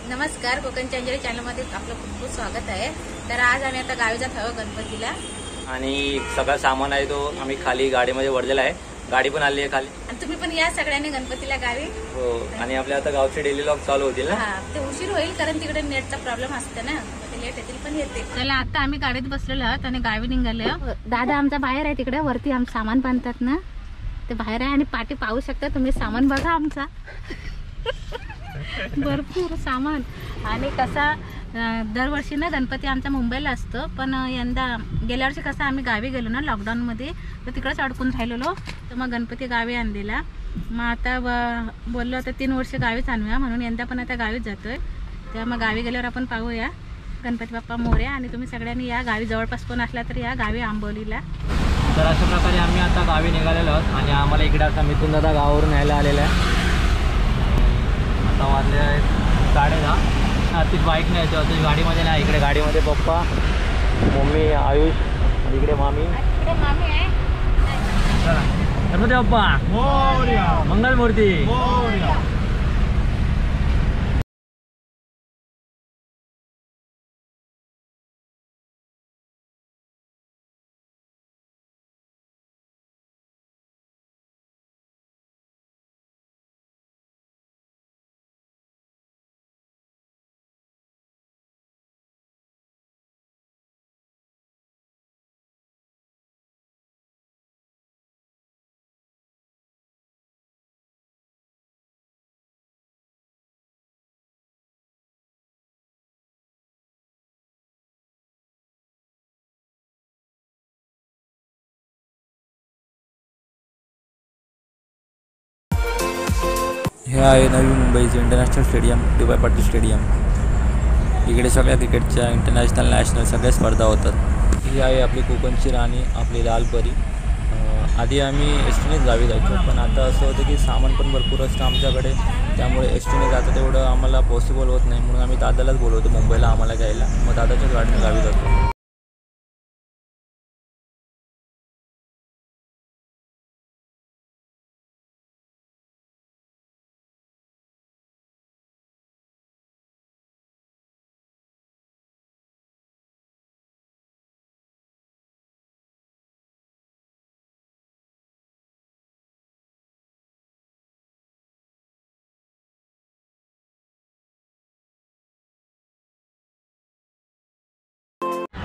नमस्कार, कोकणची अंजली चॅनलमध्ये आपलं खूप खूप स्वागत आहे। तर आज आम्ही आता गावी जात आहोत गणपतीला आणि सगळं सामान आहे तो आम्ही खाली गाडीमध्ये वरलेला आहे। गाडी पण आली आहे खाली आणि तुम्ही पण या सगळ्यांनी गणपतीला गावी। हो, आणि आपल्या आता गावचे डेली व्लॉग चालू होतील ना। ते उशीर होईल कारण तिकडे नेटचा प्रॉब्लेम असतो ना, ते लेट येतील पण येते। चला आता आम्ही गाडीत बसलेलो आहोत आणि गावी निघाले। दादा आमचा बाहेर आहे, तिकडे वरती आम सामान बांधतात ना, ते बाहेर आहे आणि पाठी पाहू शकता तुम्ही। सामान बघा आमचा भरपूर सामान। आणि कसा दरवर्षी ना गणपती आमचा मुंबईला असतो, पण यंदा गेल्या वर्षी कसं आम्ही गावी गेलो ना लॉकडाऊन मध्ये, तर तिकडेच अडकून राहिलेलो, तर मग गणपती गावी आणलेला। मग आता बोललो आता 3 वर्ष गावीच आणूया, म्हणून यंदा पण आता गावीच जातोय। तेव्हा मग गावी गेल्यावर आपण पाहूया गणपती बाप्पा मोरया। आणि तुम्ही सगळ्यांनी या गावी, जवळपास कोण असला तर या गावी आंबोलीला। तर अशा प्रकारे आम्ही आता गावी निघालेलो आहोत आणि आम्हाला इकडे आता मिथून दादा गावावरून यायला आलेला आहे। आता वाजले आहेत 10:30। ती बाईक नाही येतो, ती गाडीमध्ये नाही, इकडे गाडीमध्ये पप्पा, मम्मी, आयुष, इकडे मामी आहे। गणपती बाप्पा मंगलमूर्ती। हे आहे नवी मुंबईचं international stadium, DY. Patil stadium. इकडे सगळ्या क्रिकेटच्या इंटरनॅशनल नॅशनल सगळ्या स्पर्धा होतात। ही आहे आपली कोकणची राणी, आपली लालपरी। आधी आम्ही एसटीनेच गावी जायचो, पण आता असं होतं की सामान पण भरपूर असतं आमच्याकडे, त्यामुळे एसटीने जातं तेवढं आम्हाला पॉसिबल होत नाही, म्हणून आम्ही दादालाच बोलवतो मुंबईला आम्हाला घ्यायला। मग दादाच्याच गाडीने गावी जातो।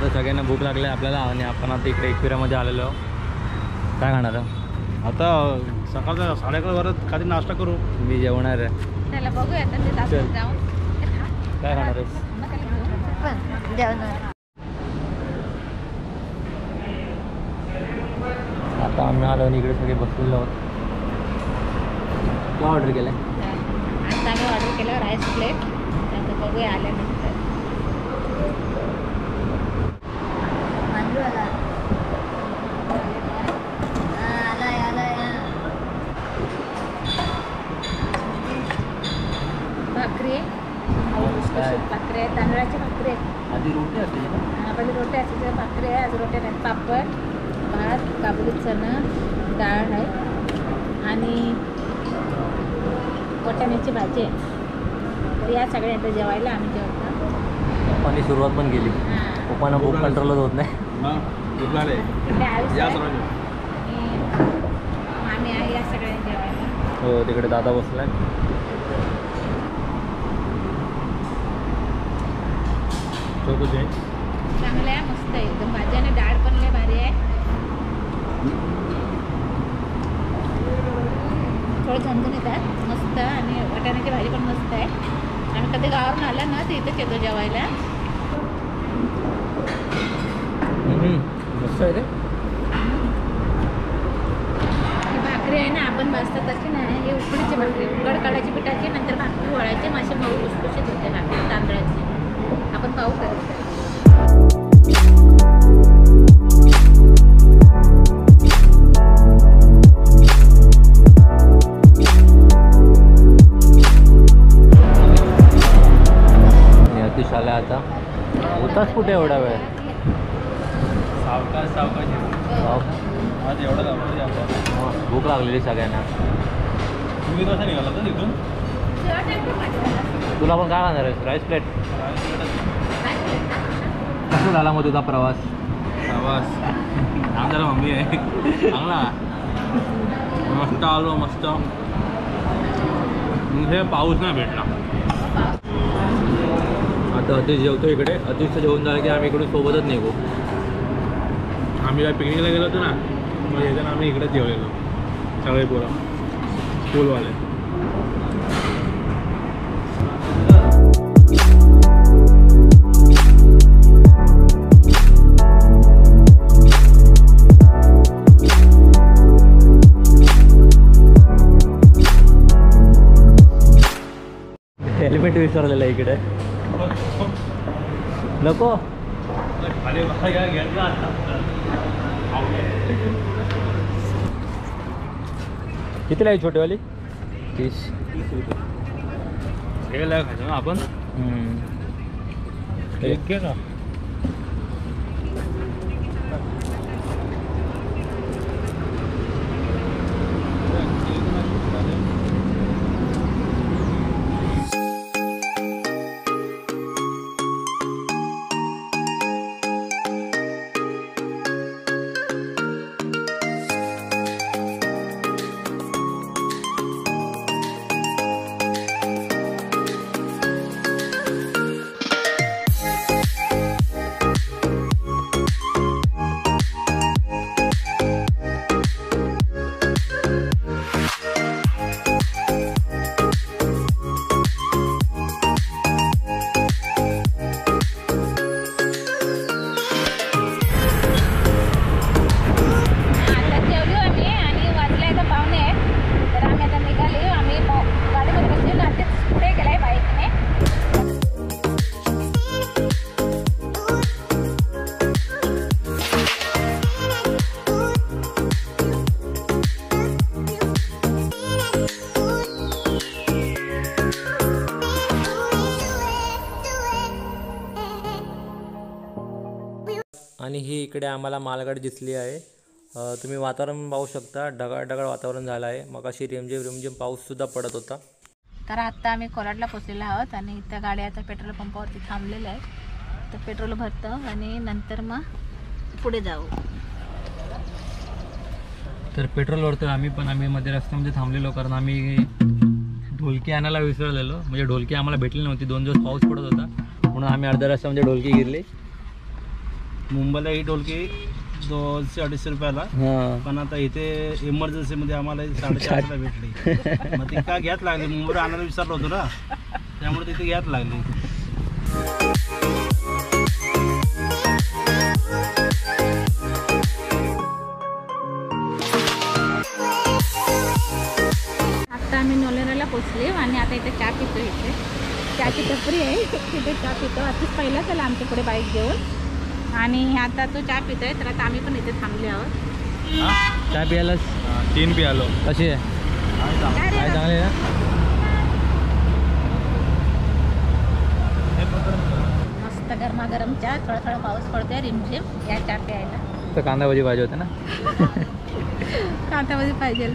तर सगळ्यांना भूक लागली आपल्याला, आणि आपण आता इकडे एकविरामध्ये आलेलो आहोत। काय खाणार आहे आता? सकाळचा 11:30 वरात खाली नाश्ता करू। मी जेवणार आहे। त्याला बघूया आता ते दाखवून जाऊन काय खाणार आहेस? आता आम्ही आलो आणि इकडे सगळे बसलेलो आहोत। काय ऑर्डर केलं आहे? आता आम्ही ऑर्डर केलं राईस प्लेट, आता बघूया आल्यानंतर। भाकरी भाकरी आहे, तांदळाची भाकरी आहे। आधी रोटी असते ना? पहिले रोटी असते, भाकरी आहे, आज रोट्या नाही, पापड, भात, काबुली चणा, डाळ आहे आणि वाटाण्याची भाजी आहे। तर या सगळ्या आता जेवायला आम्ही जेवतो। पप्पांनी सुरुवात पण केली, पप्पांना भूक कंट्रोलच होत नाही। तिकडे आयुष आहे आणि मामी आहे, या सगळ्या जेवायला। हो, तिकडे दादा बसलाय। चांगलं आहे, मस्त आहे एकदम। भाजी आणि डाळ पण लय भारी आहे, थोडं झणझण येतात, मस्त। आणि वाटाण्याची भाजी पण मस्त आहे। आम्ही कधी गावावरून आला ना तर इथंच येतो जेवायला। मस्त आहे रे। ही भाकरी आहे ना, आपण भाजतात तशी नाही, ही उकडीची भाकरी, उकड काढायची पिठाची, नंतर भाकरी वळायची, मासे मऊ खुसखुशीत होते भाकरी तांदळाची। आपण पाहू करत आला आता होताच कुठे एवढा वेळ? सावकाश आज एवढं लावलं। भूक लागलेली सगळ्यांना। तुम्ही कसं निघाला तर तिथून? तुला पण काय खाणार आहे? Rice plate. कसं झाला मग तुझा प्रवास? आमच्याला मम्मी आहे चांगला मस्त आलो मस्त. हे पाऊस नाही भेटला. आता अतिश जेवतो इकडे. अतिशचं जेवण झालं की आम्ही इकडून सोबतच निघू. आम्ही काय पिकनिकला गेलो होतो ना, मग येताना आम्ही इकडेच जेवलेलो सगळे पोरं स्कूलवाले. हेल्मेट विसरलेलं आहे इकडे. नको कितीला आहे छोटीवाली? 30. हे खायचं ना आपण. एक घे ना. आणि ही इकडे आम्हाला मालगाडी दिसली आहे. तुम्ही वातावरण पाहू शकता. ढगाळ ढगाळ वातावरण झालं आहे. मग अशी रिमझिम पाऊससुद्धा पडत होता. तर आत्ता आम्ही कोराडला पोचलेलो आहोत आणि त्या गाड्या आता पेट्रोल पंपावरती थांबलेल्या आहेत. तर पेट्रोल भरतं आणि नंतर मग पुढे जाऊ. तर पेट्रोल भरतो आम्ही. पण आम्ही मध्ये रस्त्यामध्ये थांबलेलो कारण आम्ही ढोलकी आणायला विसरलेलो. म्हणजे ढोलकी आम्हाला भेटली नव्हती. 2 दिवस पाऊस पडत होता म्हणून आम्ही अर्ध्या रस्त्यामध्ये ढोलकी गिरली. मुंबईला ही ढोलकी 200-250 रुपयाला. पण आता इथे इमर्जन्सीमध्ये आम्हाला 450 भेटली. मग ती काय घ्यायच लागली. मुंबईला आणायला विसरलो होतो ना, त्यामुळे तिथे घ्यायच लागली. आता आम्ही नोलेराला पोचले आणि आता इथे चहा पितो. इथे चहाची टपरी आहे, तिथे चहा पितो. आताच पहिला चला आमच्या पुढे बाईक घेऊन. आणि आता तो चहा पितोय तर आता आम्ही पण इथे थांबले आहोत. चहा प्यायलाच 3 पियालो. कशी आहे? काय चांगली आहे. मस्त गरमागरम चहा. थोडा थोडा पाऊस पडतोय रिमझिम. या चहा प्यायला तर कांदा भजी पाहिजे होते ना. कांदामध्ये पाहिजे.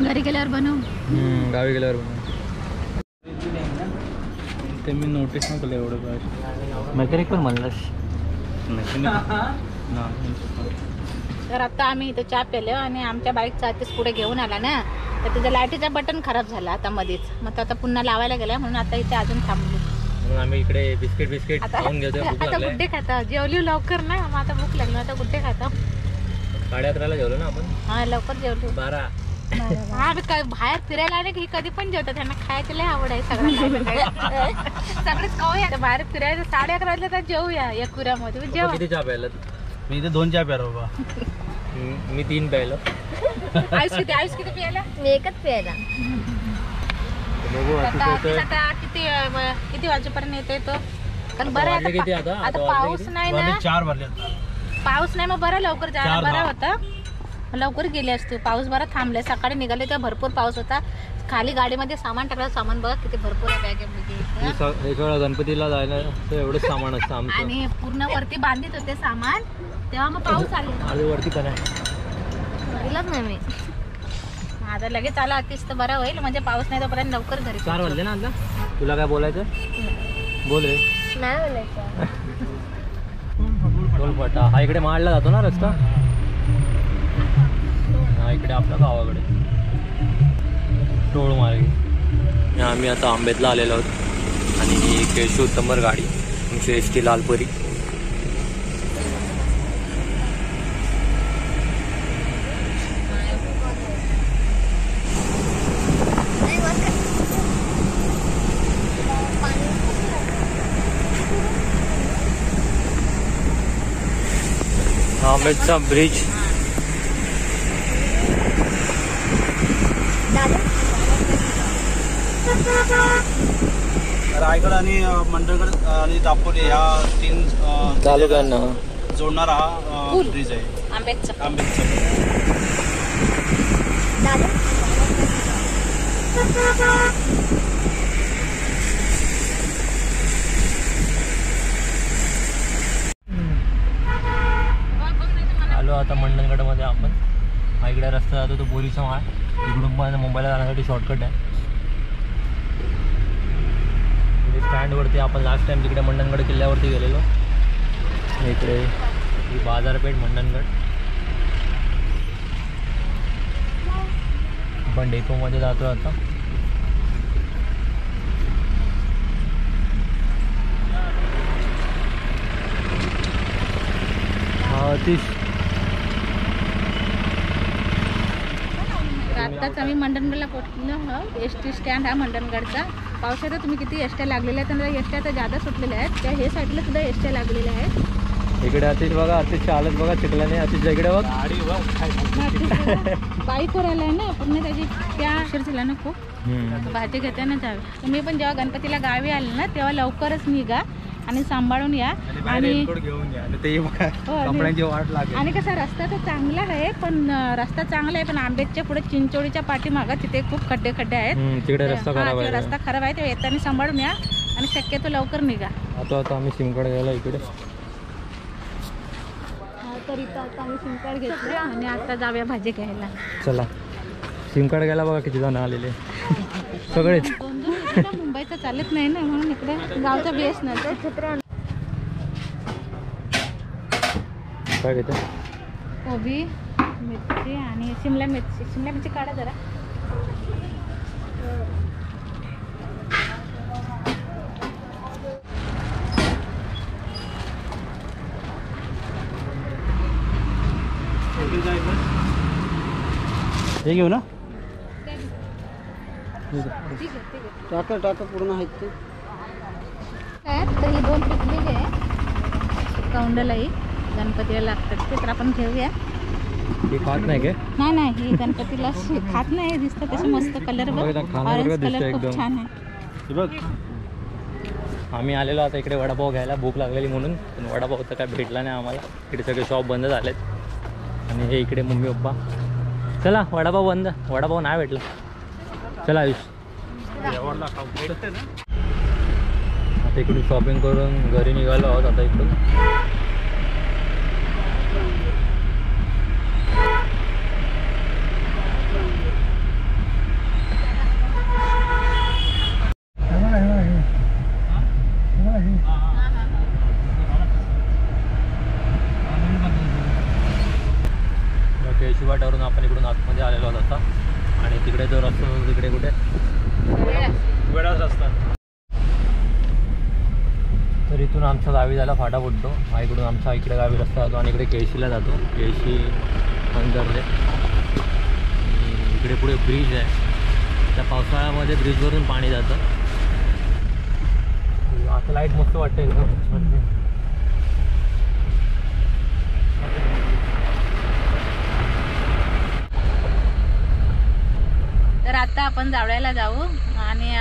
घरी गेल्यावर बनवू. गावी गेल्यावर बनवू. ते मी नोटीस न केलं एवढं काय. मेकॅनिक पण म्हणलास. तर आता आम्ही इथं चहा पेलो आणि आमच्या बाईकचा आधीच पुढे घेऊन आला ना, तर त्याच्या लाईटीचा बटन खराब झाला आता मध्येच. मग तो आता पुन्हा लावायला गेला म्हणून आता इथे अजून थांबलो. म्हणून आम्ही इकडे बिस्किट खाऊन घेतो. आता गुड्डे खाता. जेवली लवकर ना, मग आता भूक लागली. आता गुड्डे खाता. 11:30ला जेवलो ना आपण. हा लवकर जेवलो. 12. हा बाहेर फिरायला आले की कधी पण जेवतात. त्यांना खायची लय आवड आहे सगळ्यांना. सगळेच खाऊया. बाहेर फिरायला 11:30 वाजले तर जेवूया एकुऱ्यामध्ये. जेव. किती चहा प्यायला? मी इथे 2 चहा प्यालो बाबा. मी 3 प्यायलो. आयुष किती प्यायला? मी एकच प्यायला. आता किती वाजेपर्यंत येतोय तो? कारण बरं आहे आता पाऊस नाही ना. 4 वाजले. पाऊस नाही मग बरं लवकर जायला बरं होतं. लवकर गेले असते. पाऊस बरा थांबलाय. सकाळी निघाले तेव्हा भरपूर पाऊस होता. खाली गाडीमध्ये सामान टाकलं. सामान बघा किती भरपूर आहे बॅगेमध्ये. गणपतीला जायला एवढंच सामान असतं आमचं. आणि पूर्ण वरती बांधित होते सामान. तेव्हा मग पाऊस आले. वरती पण आहे. गेलंच नाही मी. आता लगेच आला आतीस तर बरं होईल, म्हणजे पाऊस नाही तोपर्यंत लवकर घरी 4 वाजले ना आता. तुला काय बोलायचं बोल रे. नाही बोलायचं. टोलफाटा हा इकडे माडला जातो ना रस्ता. हा इकडे आपल्या गावाकडे टोळ मार्गे. आम्ही आता आंबेतला आलेलो आहोत आणि ही केशव उत्तमर गाडी तुमची ST लालपरी. आंबेडचा ब्रिज. रायगड आणि मंडळगड आणि दापोली या 3 तालुक्यांना जोडणारा हा ब्रिज आहे आंबेडचा. आलो आता मंडणगडमध्ये आपण. हा इकडे रस्ता जातो तो बोरीचा माळ. इकडून पण मुंबईला जाण्यासाठी शॉर्टकट आहे. स्टँडवरती आपण लास्ट टाइम तिकडे मंडणगड किल्ल्यावरती गेलेलो. इकडे ही बाजारपेठ मंडणगड. आपण डेपोमध्ये जातो आता. आत्ताच आम्ही मंडणगडला पोहोचलो आहोत. ST स्टँड हा मंडणगडचा. पावसाळ्यात तुम्ही किती एसट्या लागलेल्या आहेत, तर एसट्या तर जादा सुटलेल्या आहेत. त्या हे साईडला सुद्धा एसट्या लागलेल्या आहेत. इकडे अतिश बघा, अतिशच्या हालत बघा चिखलाने. अतिशच्या इकडे बघ बाईकवर आलाय ना पूर्ण त्याची. त्या उशीर झाला ना खूप. भाजी घेताना जावे. तुम्ही पण जेव्हा गणपतीला गावी आले ना तेव्हा लवकरच निघा आणि सांभाळून या. आणि कपड्यांची वाट लागेल. आणि कसा रस्ता तर चांगला आहे, पण रस्ता चांगला आहे पण आंबेडच्या पुढे चिंचोळीच्या पाठीमागं तिथे खूप खड्डे आहे. तिकडे रस्ता खराब आहे. रस्ता खराब आहे, ते येताना सांभाळून या आणि शक्यतो लवकर निघा. आता आम्ही सिमकार्ड घ्यायला इकडे. तर इथं आता आम्ही सिम कार्ड घेतलं आणि आता जाऊया भाजी घ्यायला. चला. सिम कार्ड घ्यायला बघा किती जण आलेले सगळेच. मुंबईचं चालत नाही ना, म्हणून इकडे गावचा बेस नाही. काय घेते? कोबी, मिरची आणि शिमला मिरची काढा जरा. हे घेऊ ना. ठीक आहे. टाका पूर्ण आहेत ते. तर ही 2 पिकलेली आहे. कौंडलाही गणपतीला लागतात ते, तर आपण घेऊया. हे खात नाही काय? नाही ही गणपतीला खात नाही. दिसतं तसे मस्त कलर बघ. ऑरेंज कलर खूप छान आहे. बघ आम्ही आलेलो आता इकडे वडापाव घ्यायला. भूक लागलेली म्हणून, पण वडापावचं काय भेटला नाही आम्हाला. इकडे सगळे शॉप बंद झालेत. आणि हे इकडे मम्मी पप्पा. चला वडापाव बंद, वडापाव नाही भेटला. चला आयुष. आता इकडून शॉपिंग करून घरी निघालो आहोत. आता इकडून केशवाटावरून आपण इकडून आतमध्ये आलेलो आहोत आता. आणि तिकडे जो रस्ता होतो तिकडे कुठे वेळाच रस्ता. तर इथून आमच्या गावी जायला फाटा पडतो. हा इकडून आमच्या इकडे गावी रस्ता जातो आणि इकडे केळशीला जातो. केळशी अंतरले. इकडे पुढे ब्रिज आहे. त्या पावसाळ्यामध्ये ब्रिजवरून पाणी जातं. आता लाईट मस्त वाटते. तर आता आपण जावळ्याला जाऊ आणि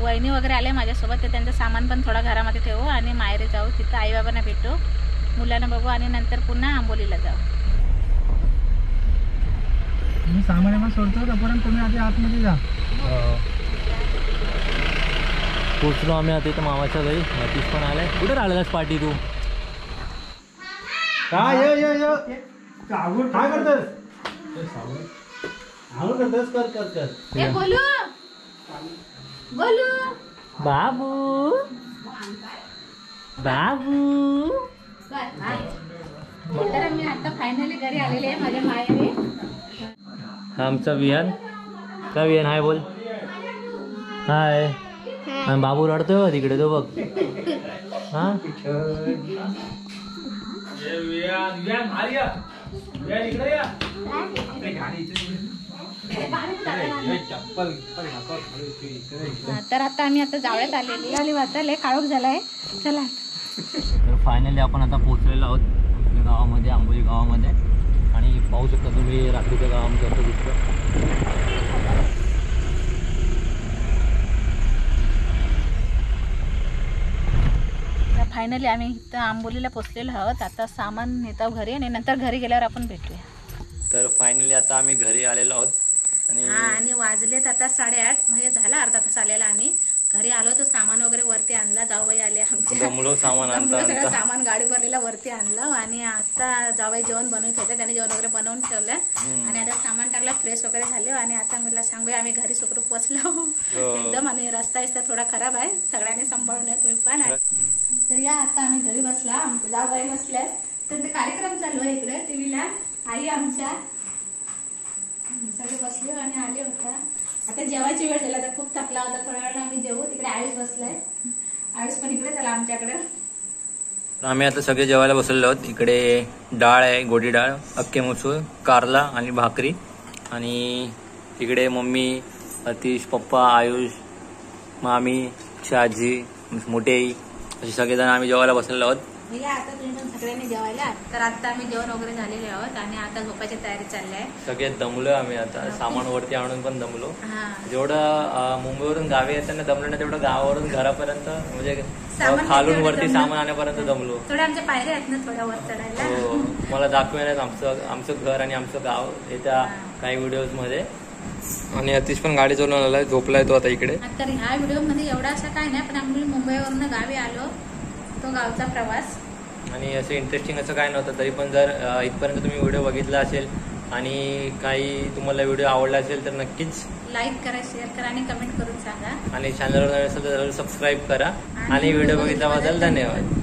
वहिनी वगैरे आले माझ्यासोबत. ते त्यांचं सामान पण थोडा घरामध्ये ठेवू आणि माहेरी जाऊ. तिथं आईबाबांना भेटू, मुलांना बघू आणि नंतर पुन्हा आंबोलीला जाऊ. मी सामान सोडतो तोपर्यंत तुम्ही आधी आतमध्ये जा. पोचलो आम्ही आता इथं मामाच्या घरी. नतीश पण आलाय. कुठे राहिलास पार्टी तू? काय करतोस? हळू करतोस, कर कर कर. ए बोलू बोलू बाबू बाबू. तर मी आता फायनली घरी आलेले आहे माझ्या माहेरी. हा आमचा विहान. का विहान हाय बोल. हाय. आणि बाबू रडतोय तिकडे तो बघ. हा तर आता आम्ही आता जावळ्यात आलेली आली वाचायला काळोख झालाय. चला तर फायनली आपण आता पोहोचलेलो आहोत आपल्या गावामध्ये, आंबोली गावामध्ये. आणि पाहू शकता तुम्ही रात्रीच्या गावामध्ये असं दिसतं. तर फायनली आम्ही इथं आंबोलीला पोचलेलो आहोत. आता सामान नेतो घरी आणि नंतर घरी गेल्यावर आपण भेटूया. तर फायनली आता आम्ही घरी आलेलो आहोत. आणि वाजलेत आता 8:30. म्हणजे झाला अर्धा तास आलेला. आम्ही घरी आलो तर सामान वगैरे वरती आणला. जाऊबाई आले आमच्या. दमलो सामान सगळं सामान गाडी भरलेला वरती आणलं. आणि आता जाऊबाई जेवण बनवत होते. त्याने जेवण वगैरे बनवून ठेवलं. आणि आता सामान टाकलं, फ्रेश वगैरे झाले. आणि आता मला सांगूया आम्ही घरी सुखरूप पोचलो एकदम. आणि रस्ता थोडा खराब आहे, सगळ्यांनी सांभाळून या तुम्ही पण. तर या आता आम्ही घरी बसला. आमच्या जाऊबाई बसल्या. तर ते कार्यक्रम चालू आहे इकडे टीव्हीला. आई आमच्या सगळे बसले आणि आले होता. आता जेवायची वेळ झाला. तर खूप थकला होता. थोड्या वेळाने आम्ही जेवू. तिकडे आयुष बसलाय. आयुष पण इकडे चला आमच्याकडे. आम्ही आता सगळे जेवायला बसलेलो आहोत. इकडे डाळ आहे, गोडी डाळ, अख्खे मसूर, कारला आणि भाकरी. आणि इकडे मम्मी, अतिश, पप्पा, आयुष, मामी, शाजी, मोठी आई असे सगळेजण आम्ही जेवायला बसलेलो आहोत. या आता तुम्ही पण सगळ्यांनी जेवायला. तर आता आम्ही जेवण वगैरे झालेले आहोत आणि आता झोपायची तयारी चालली आहे. सगळे दमलो आम्ही आता. सामान वरती आणून पण दमलो. हा जेवढं मुंबईवरून गावी येताना दमलो ना, तेवढं गावावरून घरापर्यंत म्हणजे सामान खालून घेतलं वरती दमलो. सामान आणण्यापर्यंत दमलो. थोड्या आमच्या पायऱ्या आहेत ना थोड्या वर चढायला. हो, मला दाखवेल आमचं घर आणि आमचं गाव येत्या काही व्हिडिओज मध्ये. आणि अतिश पण गाडी चालवून आलाय, झोपलाय तो आता इकडे. तर ह्या व्हिडिओ मध्ये एवढा असं काय नाही, पण आम्ही मुंबईवरून गावी आलो. तो गावचा प्रवास. आणि असं इंटरेस्टिंग असं काय नव्हतं. तरी पण जर इथपर्यंत तुम्ही व्हिडिओ बघितला असेल आणि काही तुम्हाला व्हिडिओ आवडला असेल तर नक्कीच लाईक करा, शेअर करा आणि कमेंट करून सांगा. आणि चॅनलवर नवीन असेल तर सबस्क्राईब करा. आणि व्हिडिओ बघितल्याबद्दल धन्यवाद.